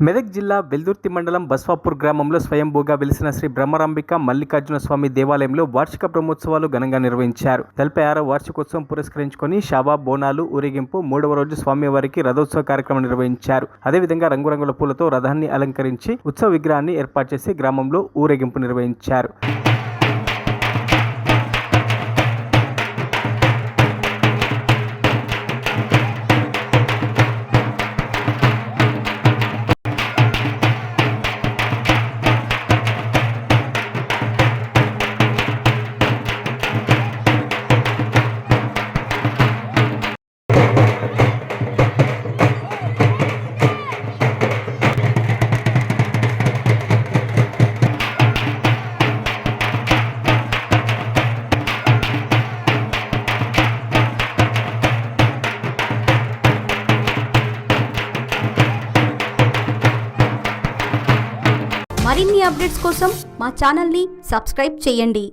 మెదక్ జిల్లా వెల్దుర్తి మండలం బస్వాపూర్ గ్రామంలో స్వయంభూగా వెలిసిన శ్రీ బ్రహ్మరాంబిక మల్లికార్జున స్వామి దేవాలయంలో వార్షిక బ్రహ్మోత్సవాలు ఘనంగా నిర్వహించారు. 46వ వార్షికోత్సవం పురస్కరించుకొని షాబా బోనాలు ఊరేగింపు 3వ రోజు స్వామివారికి రథోత్సవ కార్యక్రమం నిర్వహించారు. అదేవిధంగా రంగురంగుల పూలతో రథాన్ని అలంకరించి ఉత్సవ విగ్రహాన్ని ఏర్పాటు చేసి గ్రామంలో ఊరేగింపు నిర్వహించారు. మరిన్ని అప్డేట్స్ కోసం మా ఛానల్ని సబ్స్క్రైబ్ చేయండి.